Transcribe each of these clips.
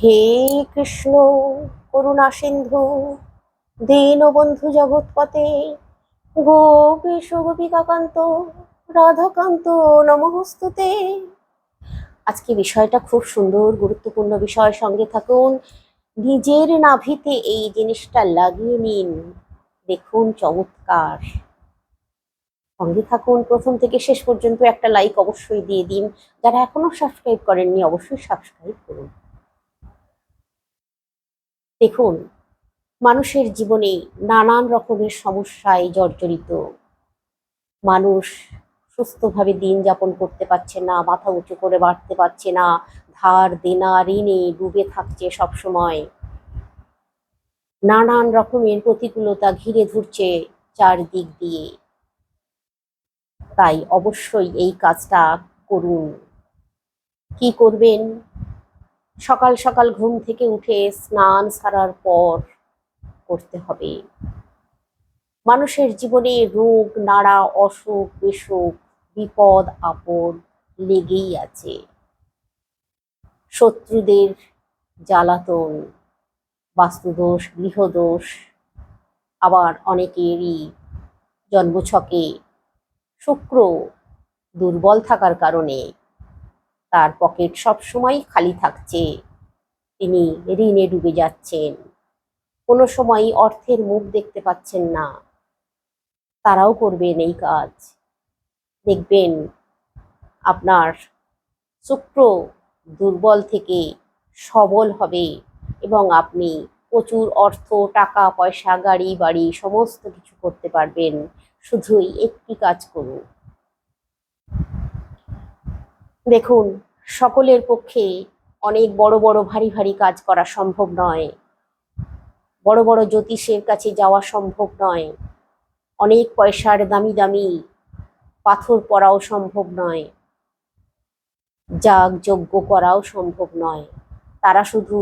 হে কৃষ্ণ করুণা সিন্ধু দীনবন্ধু জগৎপতে গোপীশ গোপিকাকান্ত রাধাকান্ত নমস্তুতে। আজকে বিষয়টা খুব সুন্দর, গুরুত্বপূর্ণ বিষয়। সঙ্গে থাকুন, নিজের নাভিতে এই জিনিসটা লাগিয়ে নিন, দেখুন চমৎকার। সঙ্গে থাকুন প্রথম থেকে শেষ পর্যন্ত। একটা লাইক অবশ্যই দিয়ে দিন। যারা এখনো সাবস্ক্রাইব করেননি অবশ্যই সাবস্ক্রাইব করুন। দেখুন, মানুষের জীবনে নানান রকমের সমস্যায় জর্জরিত। মানুষ সুস্থভাবে দিন যাপন করতে পারছে না, মাথা উঁচু করে বাড়তে পারছে না, ধার দেনা ঋণে ডুবে থাকছে সবসময়। নানান রকমের প্রতিকূলতা ঘিরে ধরছে চারদিক দিয়ে। তাই অবশ্যই এই কাজটা করুন। কি করবেন? সকাল সকাল ঘুম থেকে উঠে স্নান সারার পর করতে হবে। মানুষের জীবনে রোগ নাড়া, অসুখ বিসুখ, বিপদ আপদ লেগেই আছে। শত্রুদের জ্বালাতন, বাস্তুদোষ, গৃহদোষ, আবার অনেকেরই জন্মছকে শুক্র দুর্বল থাকার কারণে তার পকেট সবসময় খালি থাকছে, তিনি ঋণে ডুবে যাচ্ছেন, কোনো সময় অর্থের মুখ দেখতে পাচ্ছেন না। তারাও করবেন এই কাজ, দেখবেন আপনার শুক্র দুর্বল থেকে সবল হবে এবং আপনি প্রচুর অর্থ, টাকা পয়সা, গাড়ি বাড়ি সমস্ত কিছু করতে পারবেন। শুধুই একটি কাজ করুন। দেখুন, সকলের পক্ষে অনেক বড় বড় ভারী ভারী কাজ করা সম্ভব নয়। বড় বড় জ্যোতিষের কাছে যাওয়া সম্ভব নয়। অনেক পয়সার দামি দামি পাথর পরাও সম্ভব নয়। যাগ যজ্ঞ করাও সম্ভব নয়। তারা শুধু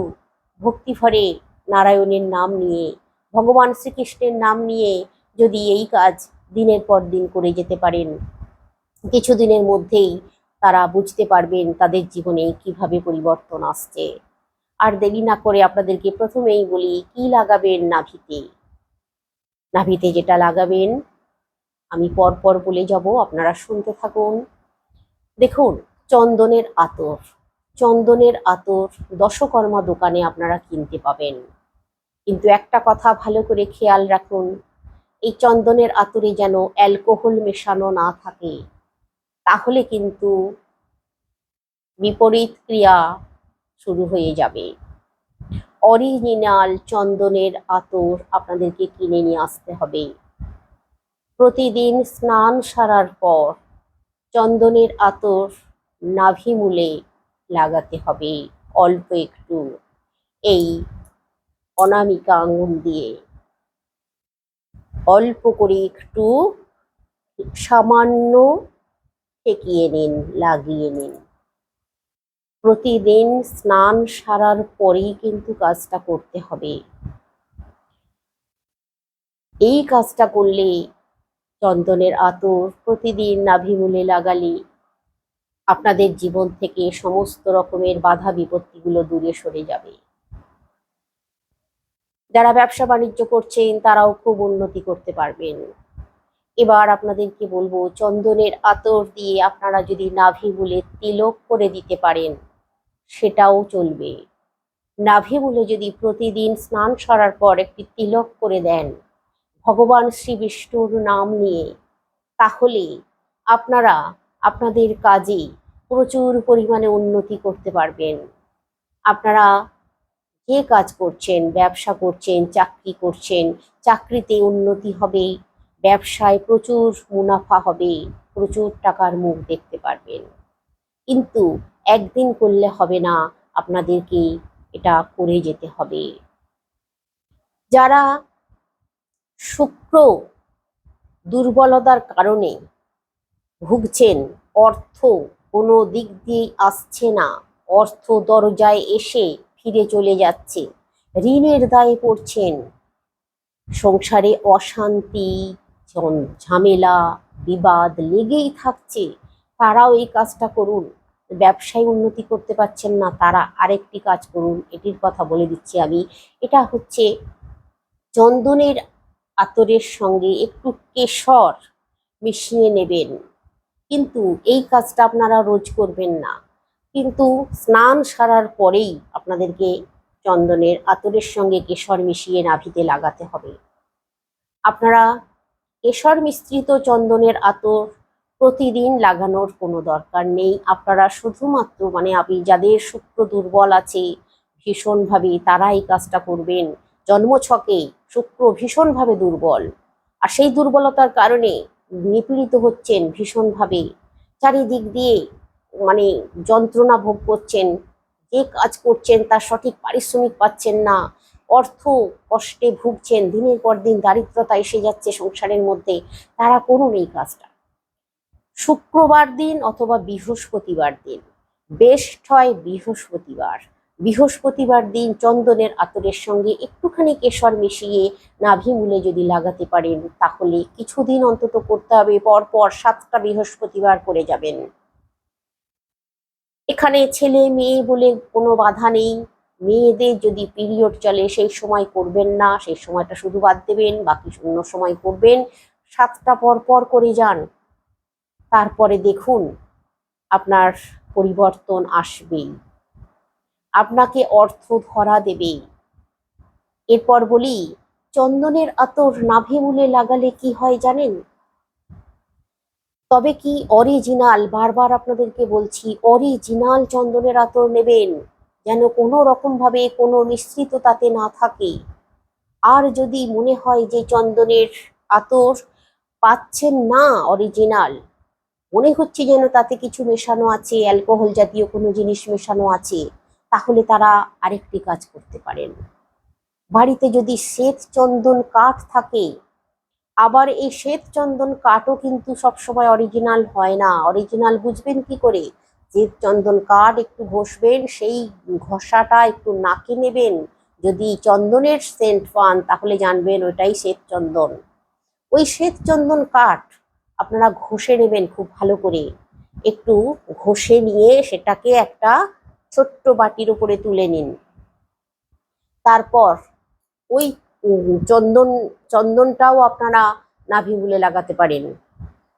ভক্তিভরে নারায়ণের নাম নিয়ে, ভগবান শ্রীকৃষ্ণের নাম নিয়ে যদি এই কাজ দিনের পর দিন করে যেতে পারেন, কিছুদিনের মধ্যেই তারা বুঝতে পারবেন তাদের জীবনে কিভাবে পরিবর্তন আসছে। আর দেরি না করে আপনাদেরকে প্রথমেই বলি, কি লাগাবেন নাভিতে। নাভিতে যেটা লাগাবেন আমি পরপর বলে যাব, আপনারা শুনতে থাকুন। দেখুন, চন্দনের আতর। চন্দনের আতর দশকর্মা দোকানে আপনারা কিনতে পাবেন। কিন্তু একটা কথা ভালো করে খেয়াল রাখুন, এই চন্দনের আতরে যেন অ্যালকোহল মেশানো না থাকে, তাহলে কিন্তু বিপরীত ক্রিয়া শুরু হয়ে যাবে। অরিজিনাল চন্দনের আতর আপনাদেরকে কিনে নিয়ে আসতে হবে। প্রতিদিন স্নান সারার পর চন্দনের আতর নাভিমূলে লাগাতে হবে, অল্প একটু এই অনামিকা আঙুল দিয়ে অল্প করে একটু সামান্য ঠেকিয়ে নিন, লাগিয়ে নিন। প্রতিদিন স্নান সারার পরেই কিন্তু কাজটা করতে হবে। এই কাজটা করলে, চন্দনের আতর প্রতিদিন নাভিমূলে লাগালে আপনাদের জীবন থেকে সমস্ত রকমের বাধা বিপত্তিগুলো দূরে সরে যাবে। যারা ব্যবসা বাণিজ্য করছেন তারাও খুব উন্নতি করতে পারবেন। এবার আপনাদেরকে বলবো, চন্দনের আতর দিয়ে আপনারা যদি নাভিমূলে তিলক করে দিতে পারেন সেটাও চলবে। নাভিমূলে যদি প্রতিদিন স্নান সারার পর একটি তিলক করে দেন ভগবান শ্রী বিষ্ণুর নাম নিয়ে, তাহলে আপনারা আপনাদের কাজে প্রচুর পরিমাণে উন্নতি করতে পারবেন। আপনারা যে কাজ করছেন, ব্যবসা করছেন, চাকরি করছেন, চাকরিতে উন্নতি হবে, ব্যবসায় প্রচুর মুনাফা হবে, প্রচুর টাকার মুখ দেখতে পারবেন। কিন্তু একদিন করলে হবে না, আপনাদেরকে এটা করে যেতে হবে। যারা শুক্র দুর্বলতার কারণে ভুগছেন, অর্থ কোনো দিক দিয়েই আসছে না, অর্থ দরজায় এসে ফিরে চলে যাচ্ছে, ঋণের দায়ে পড়ছেন, সংসারে অশান্তি, ঝামেলা, বিবাদ লেগেই থাকছে, তারাও এই কাজটা করুন। ব্যবসায় উন্নতি করতে পারছেন না, তারা আরেকটি কাজ করুন, এটির কথা বলে দিচ্ছি আমি। এটা হচ্ছে চন্দনের আতরের সঙ্গে একটু কেশর মিশিয়ে নেবেন। কিন্তু এই কাজটা আপনারা রোজ করবেন না, কিন্তু স্নান সারার পরেই আপনাদেরকে চন্দনের আতরের সঙ্গে কেশর মিশিয়ে নাভিতে লাগাতে হবে। আপনারা কেশর মিশ্রিত চন্দনের আতর প্রতিদিন লাগানোর কোনো দরকার নেই। আপনারা শুধুমাত্র আপনি যাদের শুক্র দুর্বল আছে ভীষণভাবে, তারা এই কাজটা করবেন। জন্মছকে শুক্র ভীষণভাবে দুর্বল, আর সেই দুর্বলতার কারণে নিপীড়িত হচ্ছেন ভীষণভাবে, চারিদিক দিয়ে মানে যন্ত্রণা ভোগ করছেন, যে কাজ করছেন তার সঠিক পারিশ্রমিক পাচ্ছেন না, অর্থ কষ্টে ভুগছেন, দিনের পর দিন দারিদ্রতা এসে যাচ্ছে সংসারের মধ্যে। তারা করুন এই কাজটা শুক্রবার দিন অথবা বৃহস্পতিবার দিন। বেস্ট হয় বৃহস্পতিবার। বৃহস্পতিবার দিন চন্দনের আতরের সঙ্গে একটুখানি কেশর মিশিয়ে নাভি মূলে যদি লাগাতে পারেন, তাহলে কিছুদিন অন্তত করতে হবে, পরপর 7টা বৃহস্পতিবার করে যাবেন। এখানে ছেলে মেয়ে বলে কোনো বাধা নেই। মেয়েদের যদি পিরিয়ড চলে সেই সময় করবেন না, সেই সময়টা শুধু বাদ দেবেন, বাকি অন্য সময় করবেন। 7টা পর পর করে যান, তারপরে দেখুন আপনার পরিবর্তন আসবেই, আপনাকে অর্থ ধরা দেবেই। এরপর বলি, চন্দনের আতর নাভি মূলে লাগালে কি হয় জানেন? তবে কি অরিজিনাল, বারবার আপনাদেরকে বলছি, অরিজিনাল চন্দনের আতর নেবেন, যেন কোনো রকম ভাবে কোনো মিশ্রিত তাতে না থাকে। আর যদি মনে হয় যে চন্দনের আতর পাচ্ছেন না অরিজিনাল, মনে হচ্ছে যেন তাতে কিছু মেশানো আছে, অ্যালকোহল জাতীয় কোনো জিনিস মেশানো আছে, তাহলে তারা আরেকটি কাজ করতে পারেন। বাড়িতে যদি শ্বেত চন্দন কাঠ থাকে, আবার এই শ্বেত চন্দন কাঠও কিন্তু সবসময় অরিজিনাল হয় না। অরিজিনাল বুঝবেন কি করে? যে চন্দন কাঠ একটু ঘষবেন, সেই ঘষাটা একটু নাকে নেবেন, যদি চন্দনের সেন্ট পান তাহলে জানবেন ওইটাই শ্বেত চন্দন। ওই শ্বেত চন্দন কাঠ আপনারা ঘষে নেবেন খুব ভালো করে, একটু ঘষে নিয়ে সেটাকে একটা ছোট্ট বাটির উপরে তুলে নিন। তারপর ওই চন্দনটাও আপনারা নাভি মূলে লাগাতে পারেন।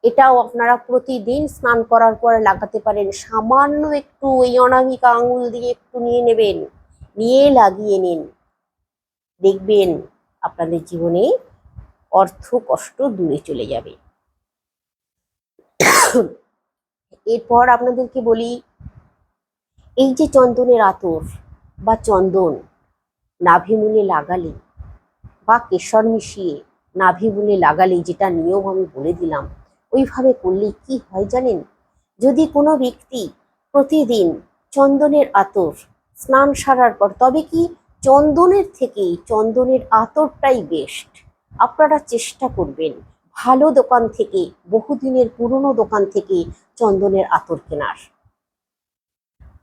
এটাও আপনারা প্রতিদিন স্নান করার পরে লাগাতে পারেন। সামান্য একটু ওই অনামিকা আঙুল দিয়ে একটু নিয়ে নেবেন, নিয়ে লাগিয়ে নিন, দেখবেন আপনাদের জীবনে অর্থ কষ্ট দূরে চলে যাবে। এরপর আপনাদেরকে বলি, এই যে চন্দনের আতর বা চন্দন নাভি মূলে লাগালে বা কেশর মিশিয়ে নাভি মূলে লাগালে, যেটা নিয়ম আমি বলে দিলাম, ওইভাবে করলে কি হয় জানেন? যদি কোনো ব্যক্তি প্রতিদিন চন্দনের আতর স্নান সারার পর, তবে কি চন্দনের থেকে চন্দনের আতরটাই বেস্ট। আপনারা চেষ্টা করবেন ভালো দোকান থেকে, বহুদিনের পুরনো দোকান থেকে চন্দনের আতর কেনার।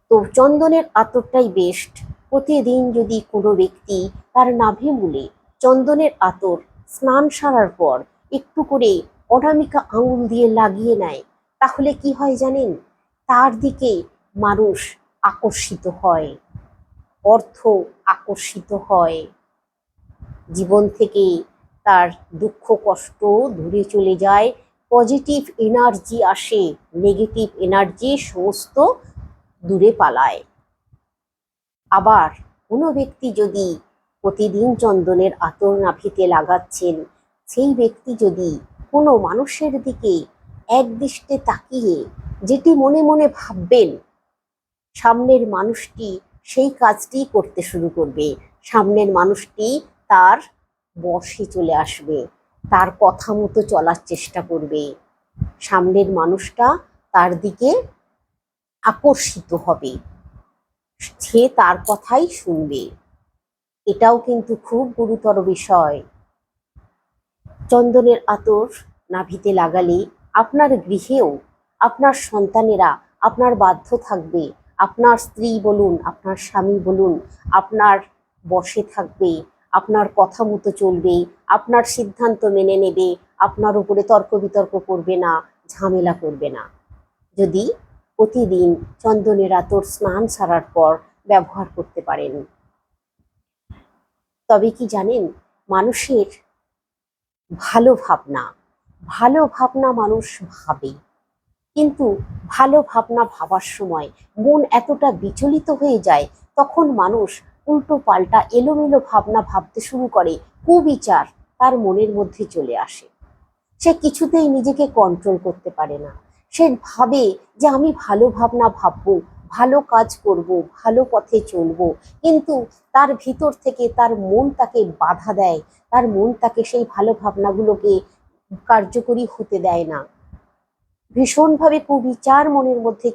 তো চন্দনের আতরটাই বেস্ট। প্রতিদিন যদি কোনো ব্যক্তি তার নাভি মূলে চন্দনের আতর স্নান সারার পর একটু করে অনামিকা আঙুল দিয়ে লাগিয়ে নেয়, তাহলে কি হয় জানেন? তার দিকে মানুষ আকর্ষিত হয়, অর্থ আকর্ষিত হয়, জীবন থেকে তার দুঃখ কষ্ট দূরে চলে যায়, পজিটিভ এনার্জি আসে, নেগেটিভ এনার্জি সমস্ত দূরে পালায়। আবার কোনো ব্যক্তি যদি প্রতিদিন চন্দনের আতর নাভিতে লাগাচ্ছেন, সেই ব্যক্তি যদি কোনো মানুষের দিকে একদৃষ্টে তাকিয়ে যেটি মনে মনে ভাববেন, সামনের মানুষটি সেই কাজটি করতে শুরু করবে। সামনের মানুষটি তার বশে চলে আসবে, তার কথা মতো চলার চেষ্টা করবে, সামনের মানুষটা তার দিকে আকর্ষিত হবে, সে তার কথাই শুনবে। এটাও কিন্তু খুব গুরুতর বিষয়। চন্দনের আতর নাভিতে লাগালে আপনার গৃহেও আপনার সন্তানেরা আপনার বাধ্য থাকবে, আপনার স্ত্রী বলুন, আপনার স্বামী বলুন, আপনার বশে থাকবে, আপনার কথা মতো চলবে, আপনার সিদ্ধান্ত মেনে নেবে, আপনার উপরে তর্ক বিতর্ক করবে না, ঝামেলা করবে না। যদি প্রতিদিন চন্দনের আতর স্নান সারার পর ব্যবহার করতে পারেন। তবে কি জানেন, মানুষের ভালো ভাবনা মানুষ ভাবে, কিন্তু ভালো ভাবনা ভাবার সময় মন এতটা বিচলিত হয়ে যায়, তখন মানুষ উল্টো পাল্টা এলোমেলো ভাবনা ভাবতে শুরু করে, কুবিচার তার মনের মধ্যে চলে আসে। সে কিছুতেই নিজেকে কন্ট্রোল করতে পারে না। সে ভাবে যে আমি ভালো ভাবনা ভাববো, ভালো কাজ করব, ভালো পথে চলবো, কিন্তু তার ভিতর থেকে তার মন তাকে বাধা দেয়, তার মন তাকে সেই ভালো ভাবনাগুলোকে কার্যকরী হতে দেয় না। ভীষণভাবে কুবিচার মনের মধ্যে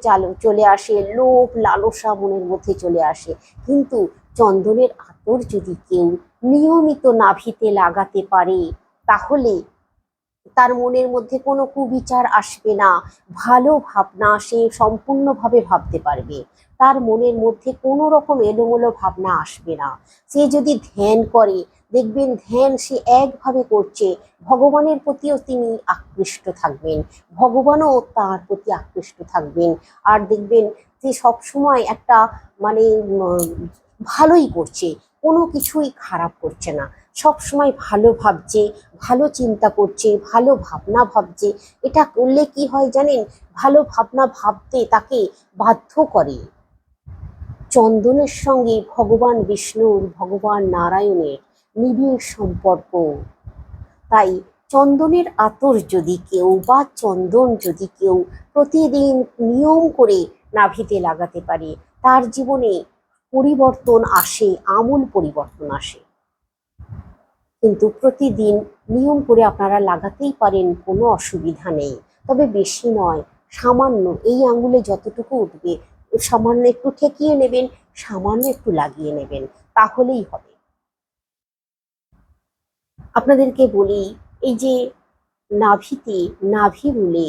চলে আসে, লোভ লালসা মনের মধ্যে চলে আসে। কিন্তু চন্দনের আতর যদি কেউ নিয়মিত নাভিতে লাগাতে পারে, তাহলে তার মনের মধ্যে কোনো কুবিচার আসবে না, ভালো ভাবনা সে সম্পূর্ণভাবে ভাবতে পারবে। তার মনের মধ্যে কোনো রকম এলোমেলো ভাবনা আসবে না। সে যদি ধ্যান করে, দেখবেন ধ্যান সে একভাবে করছে, ভগবানের প্রতিও তিনি আকৃষ্ট থাকবেন, ভগবানও তার প্রতি আকৃষ্ট থাকবেন। আর দেখবেন যে সবসময় একটা মানে ভালোই করছে, কোনো কিছুই খারাপ করছে না, সব সময় ভালো ভাবছে, ভালো চিন্তা করছে, ভালো ভাবনা ভাবছে। এটা করলে কি হয় জানেন, ভালো ভাবনা ভাবতে তাকে বাধ্য করে। চন্দনের সঙ্গে ভগবান বিষ্ণুর, ভগবান নারায়ণের নিবিড় সম্পর্ক। তাই চন্দনের আতর যদি কেউ বা চন্দন যদি কেউ প্রতিদিন নিয়ম করে নাভিতে লাগাতে পারে, তার জীবনে পরিবর্তন আসে, আমূল পরিবর্তন আসে। কিন্তু প্রতিদিন নিয়ম করে আপনারা লাগাতেই পারেন, কোনো অসুবিধা নেই। তবে বেশি নয়, সামান্য এই আঙ্গুলে যতটুকু উঠবে সামান্য একটু ঠেকিয়ে নেবেন, সামান্য একটু লাগিয়ে নেবেন, তাহলেই হবে। আপনাদেরকে বলি, এই যে নাভিতে, নাভি মূলে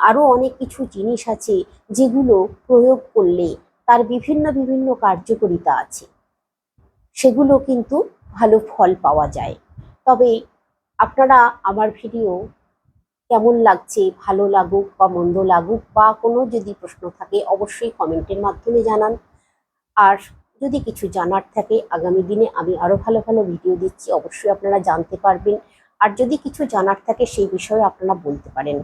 আরো অনেক কিছু জিনিস আছে যেগুলো প্রয়োগ করলে তার বিভিন্ন বিভিন্ন কার্যকারিতা আছে, সেগুলো কিন্তু ভালো ফল পাওয়া যায়। তবে আপনারা আমার ভিডিও কেমন লাগছে, ভালো লাগুক বা মন্দ লাগুক, বা কোনো যদি প্রশ্ন থাকে অবশ্যই কমেন্টের মাধ্যমে জানান। আর যদি কিছু জানার থাকে, আগামী দিনে আমি আরো ভালো ভালো ভিডিও দিচ্ছি, অবশ্যই আপনারা জানতে পারবেন। আর যদি কিছু জানার থাকে সেই বিষয়ে আপনারা বলতে পারেন।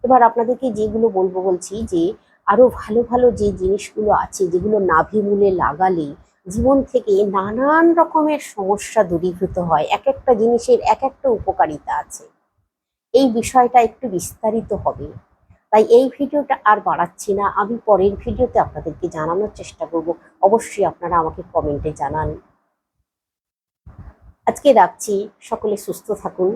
এবার আপনাদেরকে যেগুলো বলছি যে আরো ভালো ভালো যে জিনিসগুলো আছে, যেগুলো নাভি মূলে লাগালে জীবন থেকে নানান রকমের সমস্যা দূরীভূত হয়, এক একটা জিনিসের এক একটা উপকারিতা আছে। এই বিষয়টা একটু বিস্তারিত হবে, তাই এই ভিডিওটা আর বাড়াচ্ছি না, আমি পরের ভিডিওতে আপনাদেরকে জানানোর চেষ্টা করব। অবশ্যই আপনারা আমাকে কমেন্টে জানান। আজকে রাখছি, সকলে সুস্থ থাকুন।